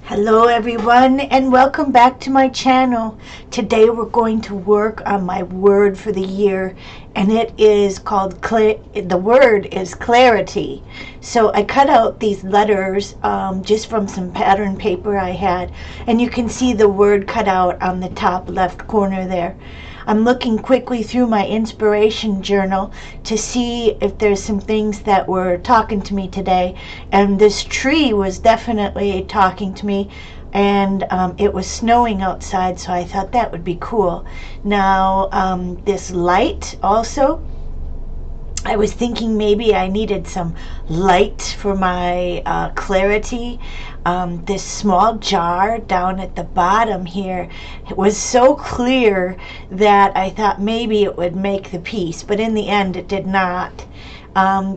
Hello everyone and welcome back to my channel. Today we're going to work on my word for the year, and it is called the word is clarity. So I cut out these letters just from some pattern paper I had, and you can see the word cut out on the top left corner there. I'm looking quickly through my inspiration journal to see if there's some things that were talking to me today. And this tree was definitely talking to me. And it was snowing outside, so I thought that would be cool. Now, this light also, I was thinking maybe I needed some light for my clarity. This small jar down at the bottom here, it was so clear that I thought maybe it would make the piece, but in the end it did not.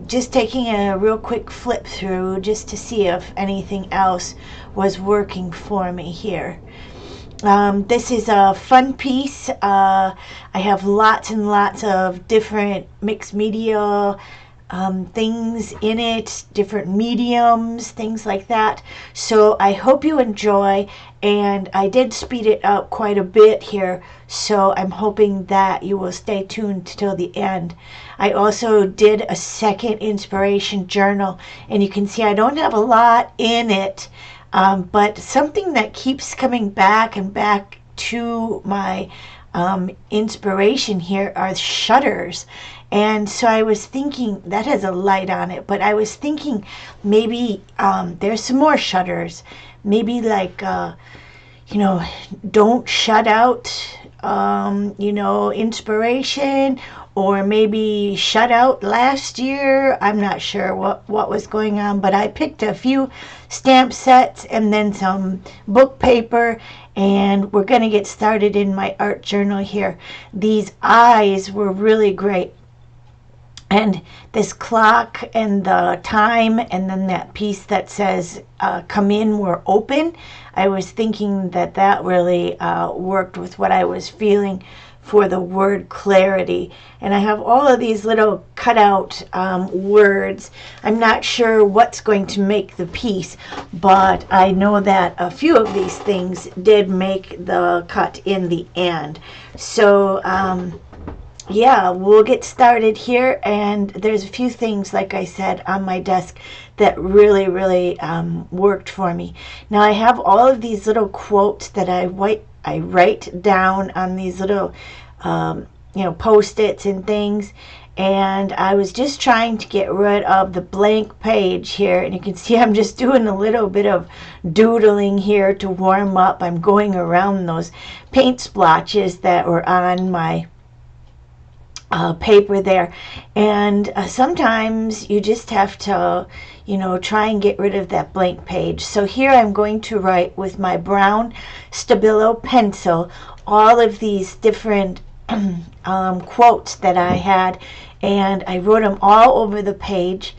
Just taking a real quick flip through just to see if anything else was working for me here. This is a fun piece. I have lots and lots of different mixed media things in it, different mediums, things like that. So I hope you enjoy, and I did speed it up quite a bit here, so I'm hoping that you will stay tuned till the end. I also did a second inspiration journal, and you can see I don't have a lot in it. But something that keeps coming back and back to my inspiration here are shutters. And so I was thinking, that has a light on it, but I was thinking maybe there's some more shutters. Maybe like, don't shut out, inspiration, or maybe shut out last year. I'm not sure what was going on, but I picked a few stamp sets and then some book paper, and we're going to get started in my art journal here. These eyes were really great. And this clock and the time, and then that piece that says come in, we're open. I was thinking that really worked with what I was feeling for the word clarity. And I have all of these little cutout words. I'm not sure what's going to make the piece, but I know that a few of these things did make the cut in the end. So yeah, we'll get started here, and there's a few things, like I said, on my desk that really worked for me. Now I have all of these little quotes that I write down on these little post-its and things, and I was just trying to get rid of the blank page here, and you can see I'm just doing a little bit of doodling here to warm up. I'm going around those paint splotches that were on my paper there, and sometimes you just have to try and get rid of that blank page. So here I'm going to write with my brown Stabilo pencil all of these different quotes that I had, and I wrote them all over the page.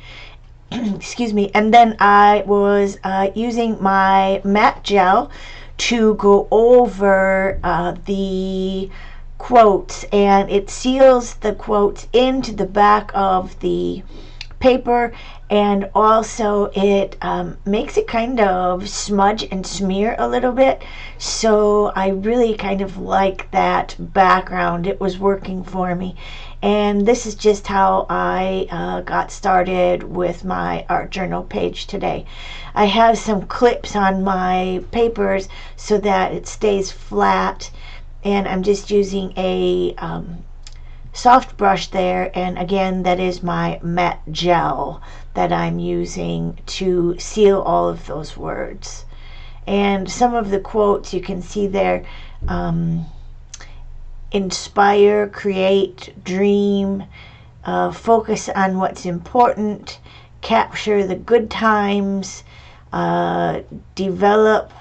Excuse me. And then I was using my matte gel to go over the quotes, and it seals the quotes into the back of the paper, and also it makes it kind of smudge and smear a little bit. So I really kind of like that background. It was working for me, and this is just how I got started with my art journal page today. I have some clips on my papers so that it stays flat, and I'm just using a soft brush there, and again, that is my matte gel that I'm using to seal all of those words. And some of the quotes you can see there: inspire, create, dream, focus on what's important, capture the good times, develop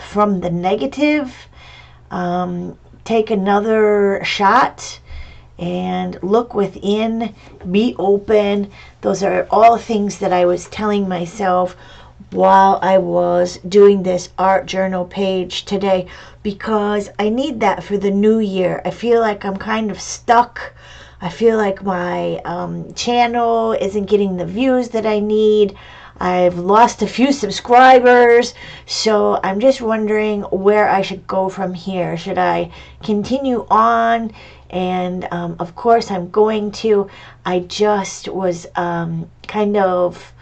from the negative, take another shot, and look within, be open. Those are all things that I was telling myself while I was doing this art journal page today, because I need that for the new year. I feel like I'm kind of stuck. I feel like my channel isn't getting the views that I need. I've lost a few subscribers, so I'm just wondering where I should go from here. Should I continue on? And of course I'm going to. I just was kind of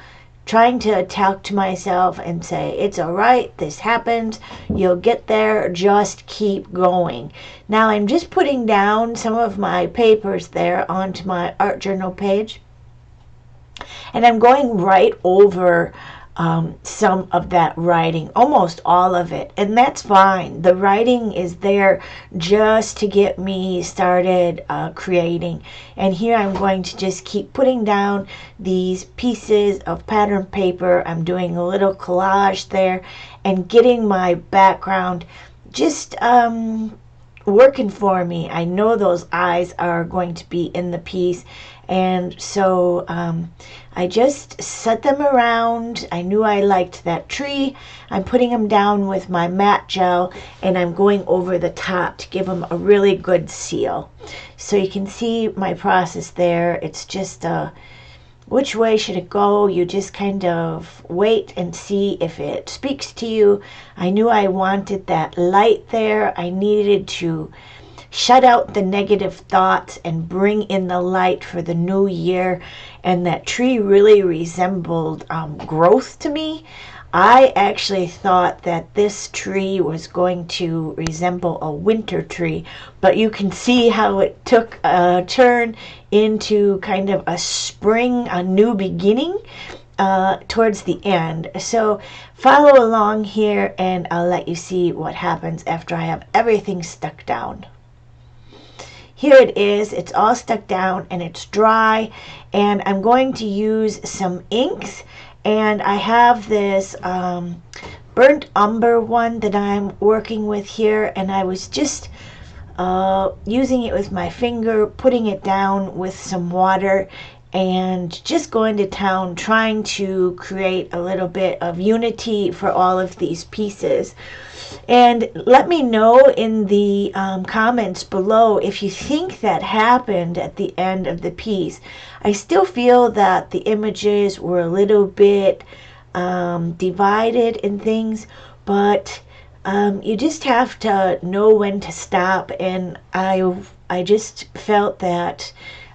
trying to talk to myself and say, it's all right, this happens, you'll get there, just keep going. Now I'm just putting down some of my papers there onto my art journal page, and I'm going right over some of that writing, almost all of it, and that's fine. The writing is there just to get me started creating, and here I'm going to just keep putting down these pieces of pattern paper. I'm doing a little collage there and getting my background just working for me. I know those eyes are going to be in the piece, and so I just set them around. I knew I liked that tree. I'm putting them down with my matte gel, and I'm going over the top to give them a really good seal. So you can see my process there. It's just which way should it go? You just kind of wait and see if it speaks to you. I knew I wanted that light there. I needed to shut out the negative thoughts and bring in the light for the new year. And that tree really resembled growth to me. I actually thought that this tree was going to resemble a winter tree, but you can see how it took a turn into kind of a spring, a new beginning towards the end. So follow along here and I'll let you see what happens after I have everything stuck down. Here it is. It's all stuck down and it's dry, and I'm going to use some inks, and I have this burnt umber one that I'm working with here, and I was just using it with my finger, putting it down with some water, and just going to town trying to create a little bit of unity for all of these pieces. And let me know in the comments below if you think that happened at the end of the piece. I still feel that the images were a little bit divided in things, but you just have to know when to stop, and I just felt that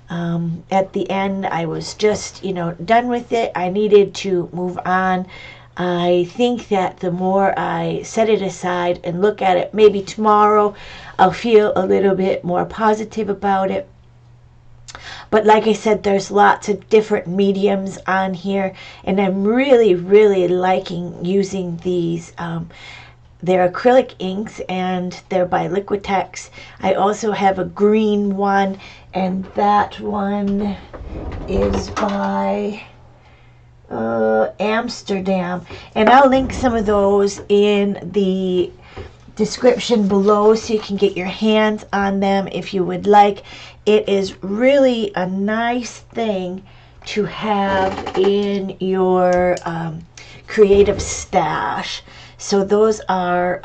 at the end I was just done with it. I needed to move on. I think that the more I set it aside and look at it, maybe tomorrow I'll feel a little bit more positive about it. But like I said, there's lots of different mediums on here, and I'm really, really liking using these. They're acrylic inks, and they're by Liquitex. I also have a green one, and that one is by Amsterdam, and I'll link some of those in the description below so you can get your hands on them if you would like. It is really a nice thing to have in your creative stash. So those are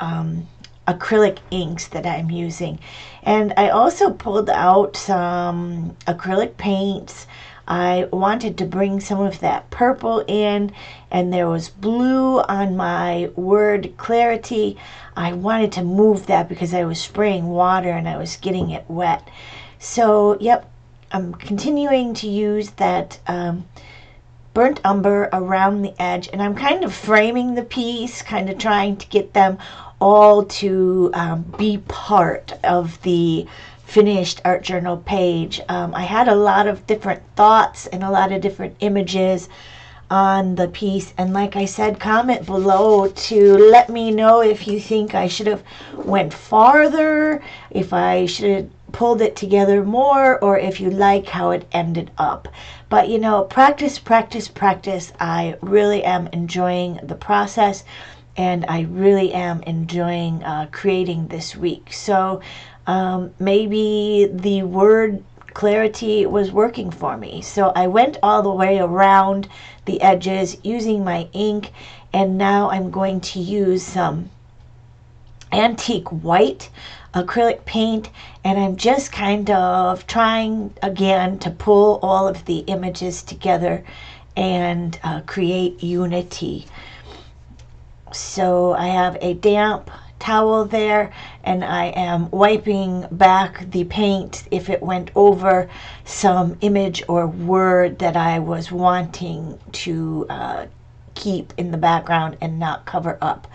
acrylic inks that I'm using, and I also pulled out some acrylic paints. I wanted to bring some of that purple in, and there was blue on my word clarity. I wanted to move that because I was spraying water and I was getting it wet. So yep, I'm continuing to use that burnt umber around the edge, and I'm kind of framing the piece, kind of trying to get them all to be part of the finished art journal page. I had a lot of different thoughts and a lot of different images on the piece, and like I said, comment below to let me know if you think I should have went farther, if I should have pulled it together more, or if you like how it ended up. But practice, practice, practice. I really am enjoying the process, and I really am enjoying creating this week. So maybe the word clarity was working for me. So I went all the way around the edges using my ink, and now I'm going to use some antique white acrylic paint, and I'm just kind of trying again to pull all of the images together and create unity. So I have a damp towel there, and I am wiping back the paint if it went over some image or word that I was wanting to keep in the background and not cover up.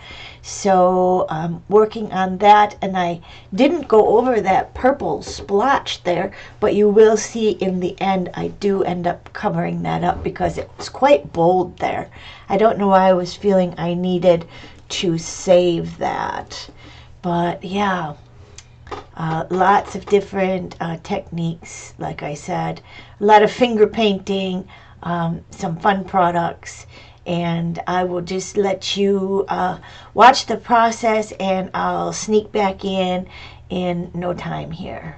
So I'm working on that, and I didn't go over that purple splotch there, but you will see in the end I do end up covering that up because it was quite bold there. I don't know why I was feeling I needed to save that, but yeah, lots of different techniques. Like I said, a lot of finger painting, some fun products, and I will just let you watch the process, and I'll sneak back in no time here.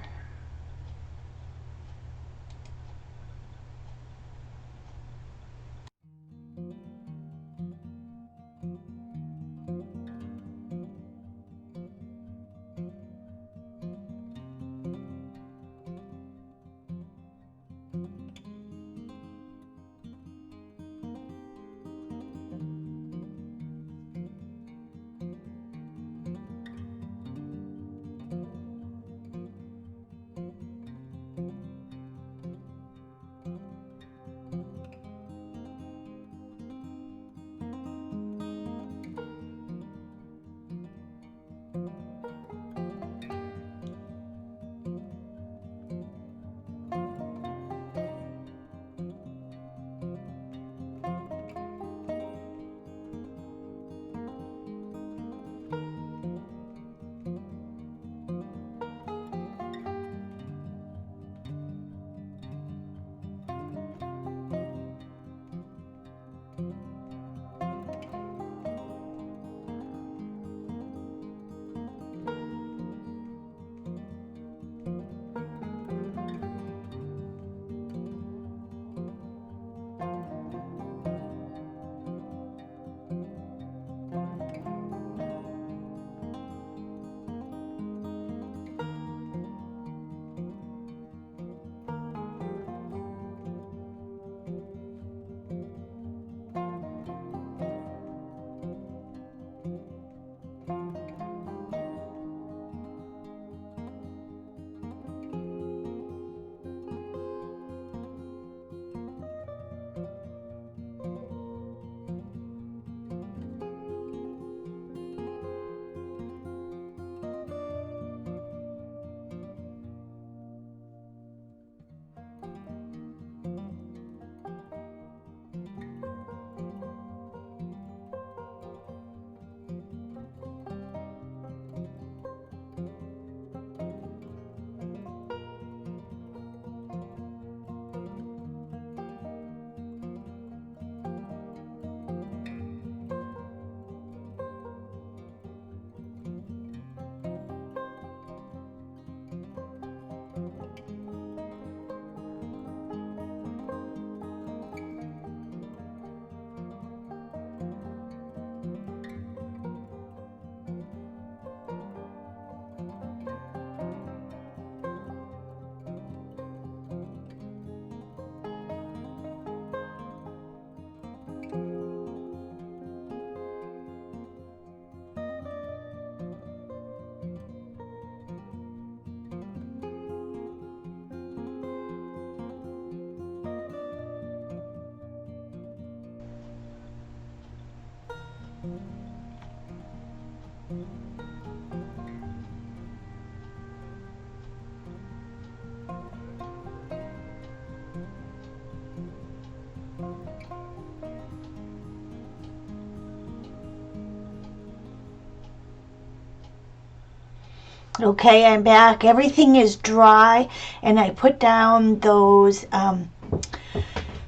Okay, I'm back. Everything is dry, and I put down those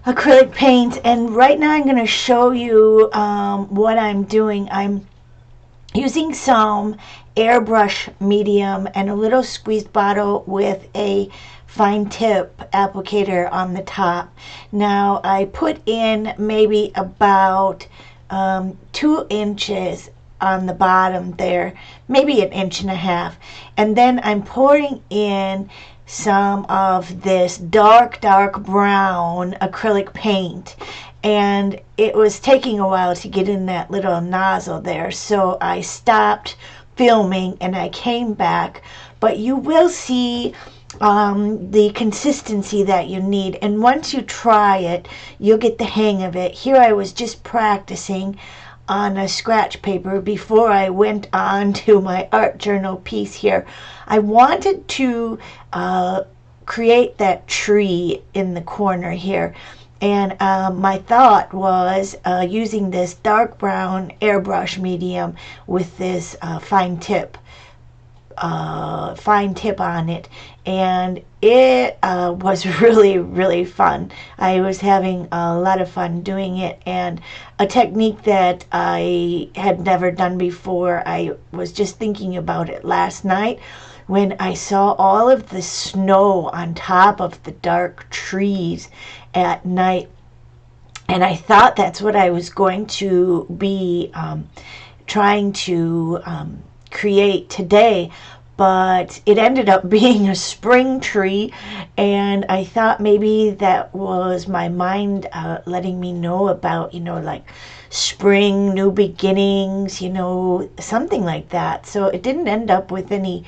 acrylic paints, and right now I'm going to show you what I'm doing. I'm using some airbrush medium and a little squeezed bottle with a fine tip applicator on the top. Now I put in maybe about 2 inches on the bottom there, maybe an inch and a half, and then I'm pouring in some of this dark brown acrylic paint, and it was taking a while to get in that little nozzle there. So I stopped filming and I came back. But you will see the consistency that you need. And once you try it, you'll get the hang of it. Here I was just practicing on a scratch paper before I went on to my art journal piece here. I wanted to create that tree in the corner here. And my thought was using this dark brown airbrush medium with this fine tip on it, and it was really fun. I was having a lot of fun doing it, and a technique that I had never done before. I was just thinking about it last night when I saw all of the snow on top of the dark trees at night, and I thought that's what I was going to be trying to create today, but it ended up being a spring tree, and I thought maybe that was my mind letting me know about, like spring, new beginnings, something like that. So it didn't end up with any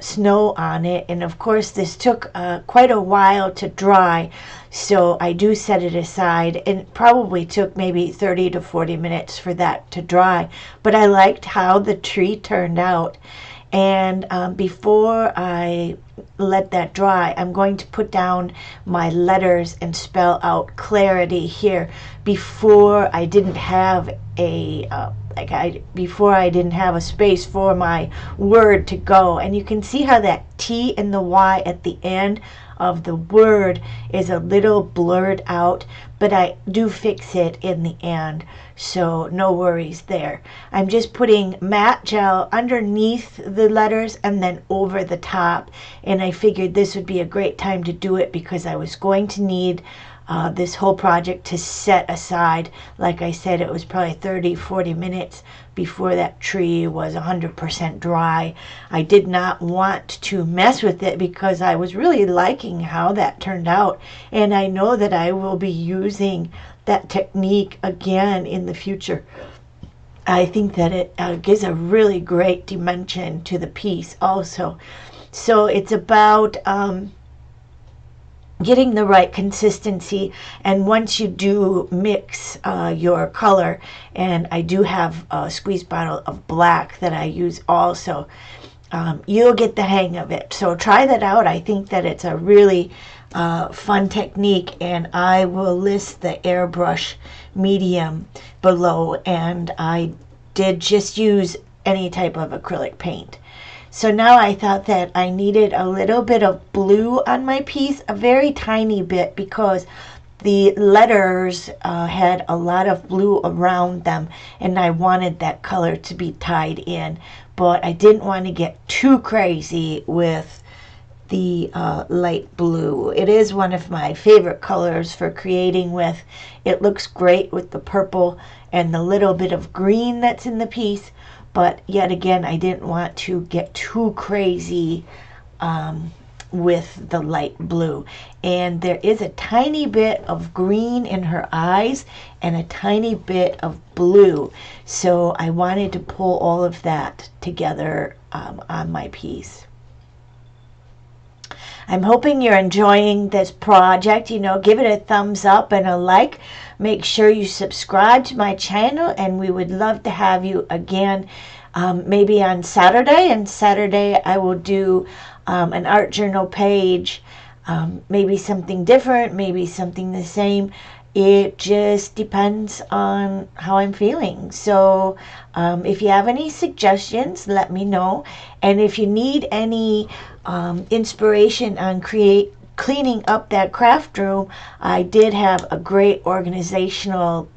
snow on it, and of course this took quite a while to dry, so I do set it aside, and it probably took maybe 30 to 40 minutes for that to dry, but I liked how the tree turned out. And before I let that dry, I'm going to put down my letters and spell out clarity here. Before I didn't have before I didn't have a space for my word to go, and you can see how that T and the Y at the end of the word is a little blurred out, but I do fix it in the end, so no worries there. I'm just putting matte gel underneath the letters and then over the top, and I figured this would be a great time to do it because I was going to need this whole project to set aside. Like I said, it was probably 30-40 minutes before that tree was 100% dry. I did not want to mess with it because I was really liking how that turned out, and I know that I will be using that technique again in the future. I think that it gives a really great dimension to the piece also. So it's about getting the right consistency, and once you do mix your color, and I do have a squeeze bottle of black that I use also, you'll get the hang of it. So try that out. I think that it's a really fun technique, and I will list the airbrush medium below, and I did just use any type of acrylic paint. So now I thought that I needed a little bit of blue on my piece, a very tiny bit, because the letters had a lot of blue around them, and I wanted that color to be tied in. But I didn't want to get too crazy with the light blue. It is one of my favorite colors for creating with. It looks great with the purple and the little bit of green that's in the piece. But yet again, I didn't want to get too crazy with the light blue. And there is a tiny bit of green in her eyes and a tiny bit of blue. So I wanted to pull all of that together on my piece. I'm hoping you're enjoying this project. Give it a thumbs up and a like. Make sure you subscribe to my channel, and we would love to have you again maybe on Saturday. And Saturday I will do an art journal page, maybe something different, maybe something the same. It just depends on how I'm feeling. So if you have any suggestions, let me know. And if you need any inspiration on cleaning up that craft room, I did have a great organizational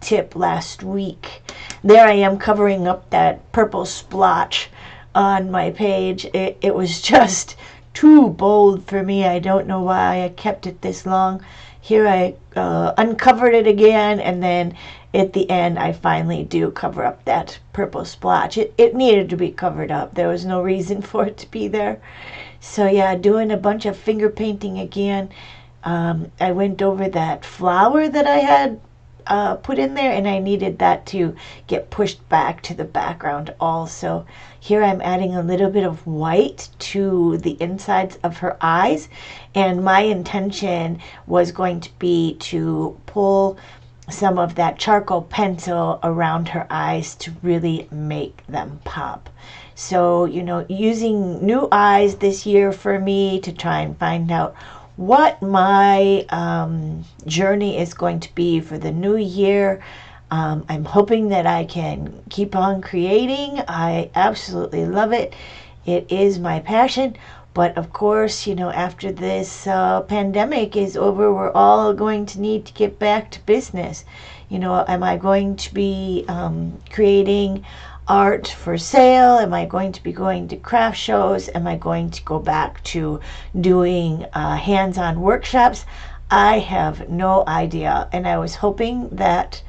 tip last week. There I am covering up that purple splotch on my page. It was just too bold for me. I don't know why I kept it this long. Here I uncovered it again, and then at the end I finally do cover up that purple splotch. It needed to be covered up. There was no reason for it to be there. So yeah, doing a bunch of finger painting again. I went over that flower that I had put in there, and I needed that to get pushed back to the background also. Here I'm adding a little bit of white to the insides of her eyes, and my intention was going to be to pull some of that charcoal pencil around her eyes to really make them pop. So, using new eyes this year for me to try and find out what my journey is going to be for the new year. I'm hoping that I can keep on creating. I absolutely love it. It is my passion. But of course, after this pandemic is over, we're all going to need to get back to business. Am I going to be creating art for sale? Am I going to be going to craft shows? Am I going to go back to doing hands-on workshops? I have no idea. And I was hoping that,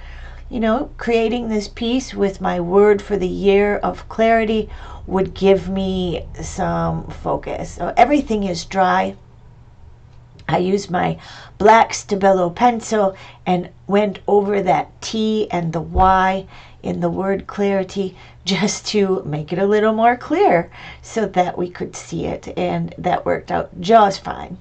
creating this piece with my word for the year of clarity would give me some focus. So everything is dry. I used my black Stabilo pencil and went over that T and the Y in the word clarity just to make it a little more clear so that we could see it, and that worked out just fine.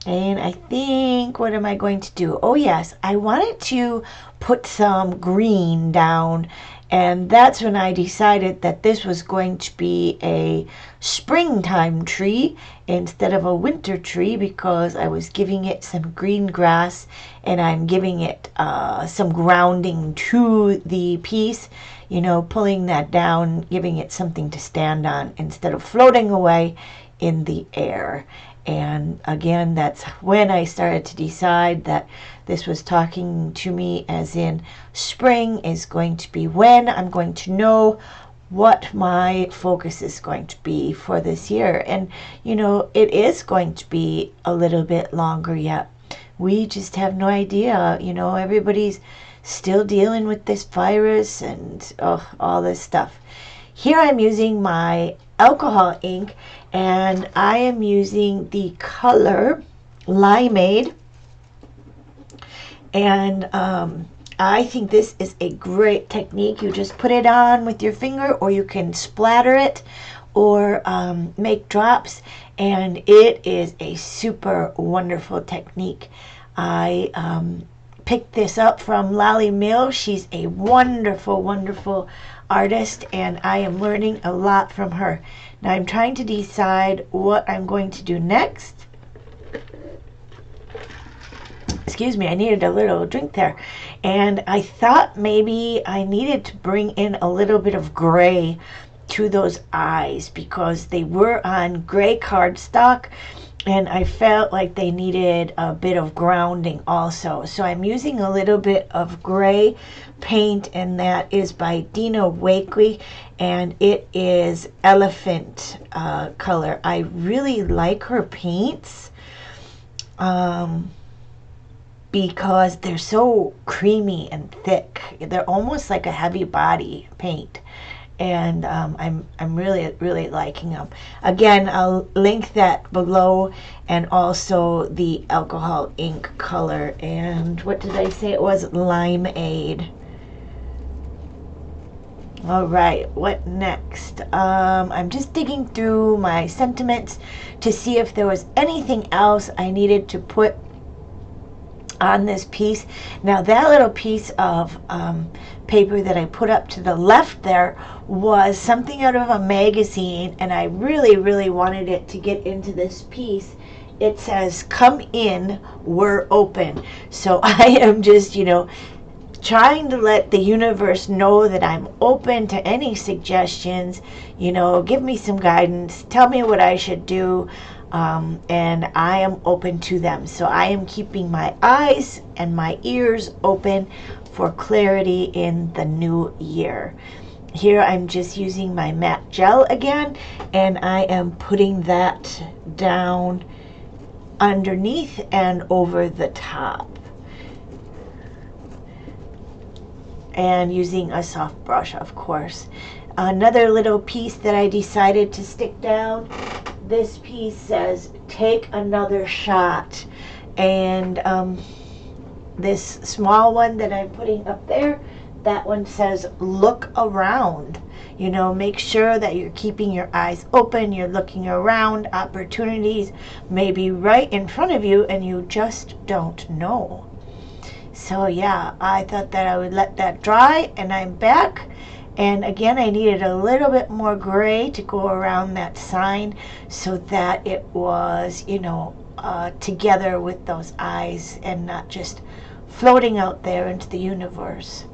And I think, what am I going to do? Oh yes, I wanted to put some green down, and that's when I decided that this was going to be a springtime tree instead of a winter tree, because I was giving it some green grass and I'm giving it some grounding to the piece, pulling that down, giving it something to stand on instead of floating away in the air. And again, that's when I started to decide that this was talking to me as in spring is going to be when I'm going to know what my focus is going to be for this year. And, it is going to be a little bit longer yet. We just have no idea. Everybody's still dealing with this virus and all this stuff. Here I'm using my alcohol ink, and I am using the color Limeade, and I think this is a great technique. You just put it on with your finger, or you can splatter it or make drops, and it is a super wonderful technique. I picked this up from Lally Mill. She's a wonderful, wonderful artist, and I am learning a lot from her. Now I'm trying to decide what I'm going to do next. Excuse me, I needed a little drink there. And I thought maybe I needed to bring in a little bit of gray to those eyes, because they were on gray cardstock, and I felt like they needed a bit of grounding also. So I'm using a little bit of gray paint, and that is by Dina Wakely, and it is elephant color. I really like her paints because they're so creamy and thick. They're almost like a heavy body paint. And I'm really liking them. Again, I'll link that below, and also the alcohol ink color. And what did I say it was? Limeade. All right, what next? I'm just digging through my sentiments to see if there was anything else I needed to put on this piece. Now that little piece of paper that I put up to the left there was something out of a magazine, and I really wanted it to get into this piece. It says, "Come in, we're open." So I am just, trying to let the universe know that I'm open to any suggestions. Give me some guidance, tell me what I should do. And I am open to them. So I am keeping my eyes and my ears open for clarity in the new year. Here I'm just using my matte gel again, and I am putting that down underneath and over the top, and using a soft brush, of course. Another little piece that I decided to stick down this piece says, take another shot. And this small one that I'm putting up there, that one says, look around. You know, make sure that you're keeping your eyes open, you're looking around. Opportunities may be right in front of you and you just don't know. So yeah, I thought that I would let that dry, and I'm back. And again, I needed a little bit more gray to go around that sign so that it was, you know, together with those eyes and not just floating out there into the universe.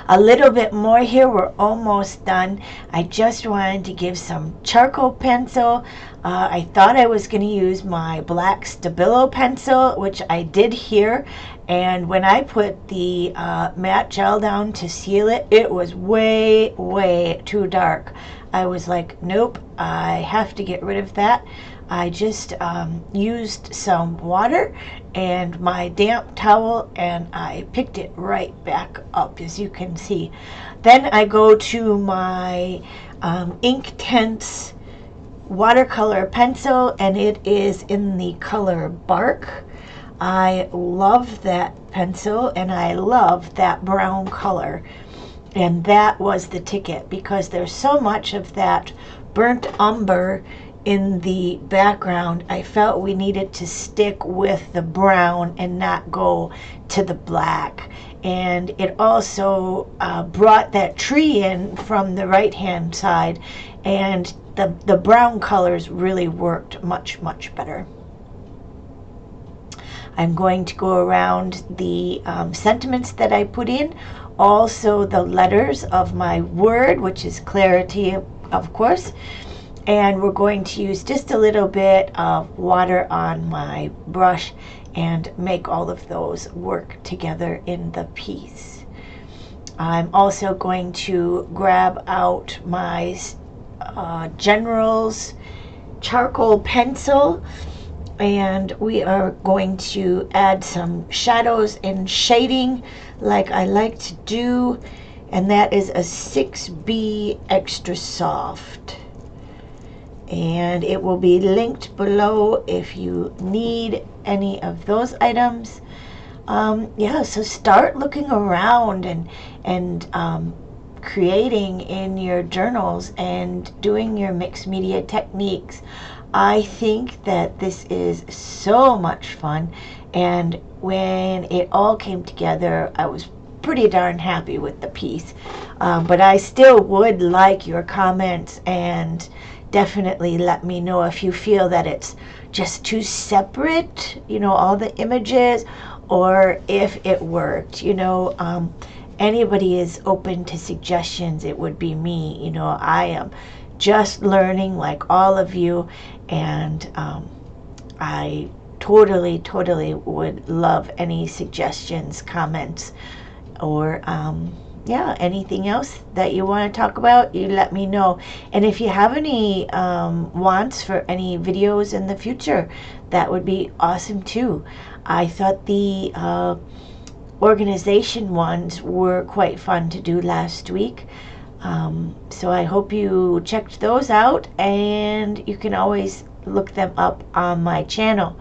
A little bit more here, we're almost done. I just wanted to give some charcoal pencil. I thought I was going to use my black Stabilo pencil, which I did here, and when I put the matte gel down to seal it, it was way too dark. I was like, nope, I have to get rid of that. I just used some water and my damp towel, and I picked it right back up, as you can see. Then I go to my Inktense watercolor pencil, and it is in the color Bark. I love that pencil, and I love that brown color. And that was the ticket, because there's so much of that burnt umber in the background. I felt we needed to stick with the brown and not go to the black. And it also brought that tree in from the right hand side, and the brown colors really worked much better. I'm going to go around the sentiments that I put in, also the letters of my word, which is clarity, of course. And we're going to use just a little bit of water on my brush and make all of those work together in the piece. I'm also going to grab out my General's charcoal pencil, and we are going to add some shadows and shading like I like to do, and that is a 6B Extra Soft. And it will be linked below if you need any of those items. Yeah, so start looking around and creating in your journals and doing your mixed media techniques. I think that this is so much fun, and when it all came together, I was pretty darn happy with the piece. But I still would like your comments, and definitely let me know if you feel that it's just too separate, you know, all the images, or if it worked. You know, anybody is open to suggestions. It would be me. You know, I am just learning like all of you, and I totally would love any suggestions, comments, or yeah, anything else that you want to talk about, you let me know. And if you have any wants for any videos in the future, that would be awesome too. I thought the organization ones were quite fun to do last week. So I hope you checked those out, and you can always look them up on my channel.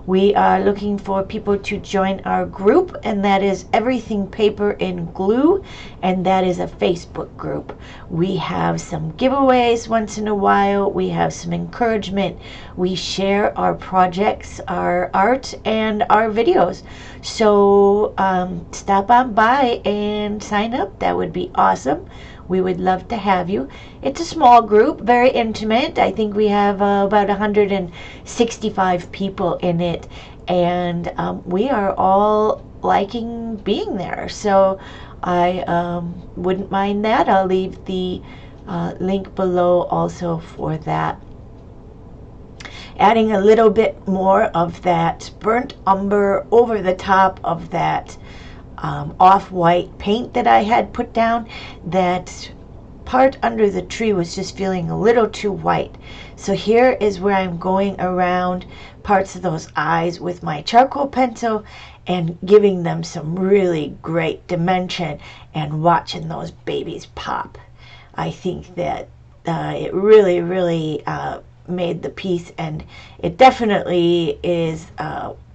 We are looking for people to join our group, and that is Everything Paper and Glue, and that is a Facebook group. We have some giveaways once in a while. We have some encouragement. We share our projects, our art, and our videos. So stop on by and sign up. That would be awesome. We would love to have you. It's a small group, very intimate. I think we have about 165 people in it, and we are all liking being there. So I wouldn't mind that. I'll leave the link below also for that. Adding a little bit more of that burnt umber over the top of that off-white paint that I had put down. That part under the tree was just feeling a little too white. So here is where I'm going around parts of those eyes with my charcoal pencil and giving them some really great dimension and watching those babies pop. I think that it really, really made the piece, and it definitely is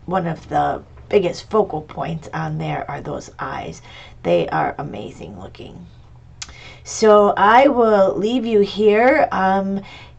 one of the biggest focal points on there are those eyes. They are amazing looking. So I will leave you here.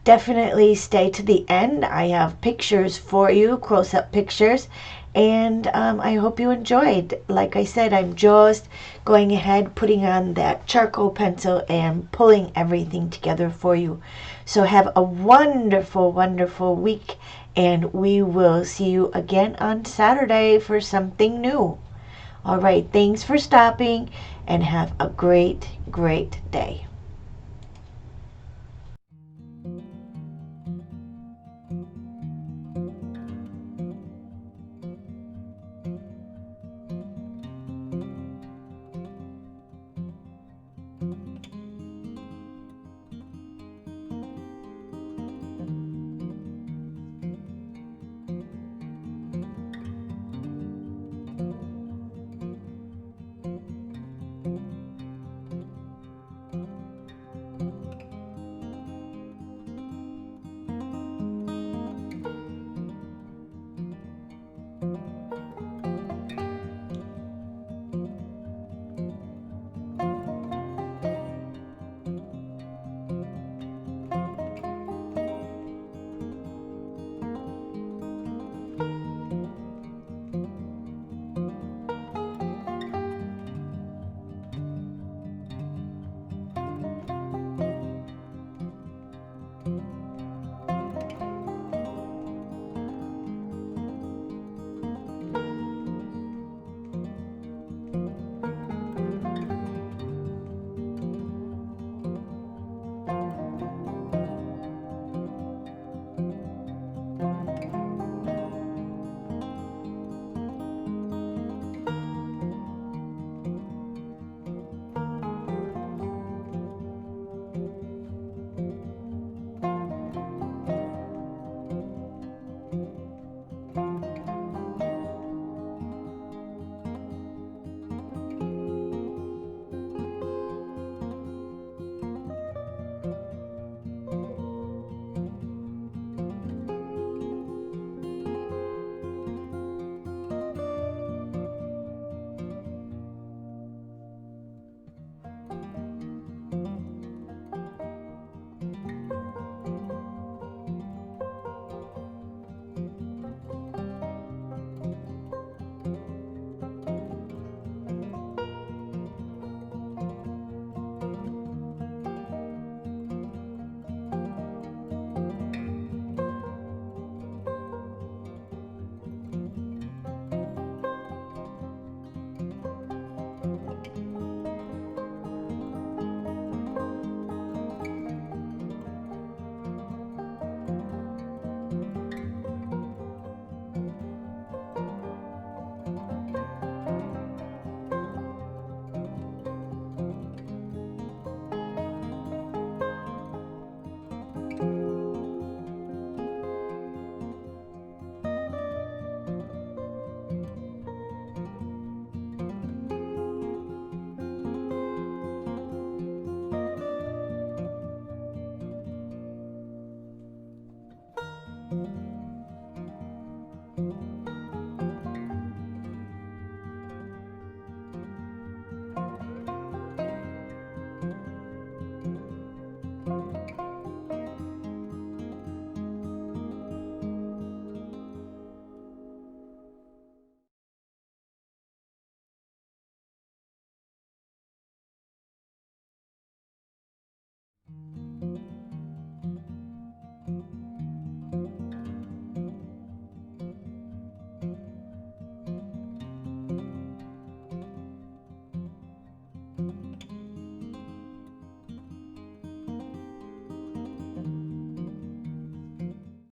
Definitely stay to the end. I have pictures for you, close-up pictures, and I hope you enjoyed. Like I said, I'm just going ahead, putting on that charcoal pencil and pulling everything together for you. So have a wonderful, wonderful week, and we will see you again on Saturday for something new. All right, thanks for stopping, and have a great, great day.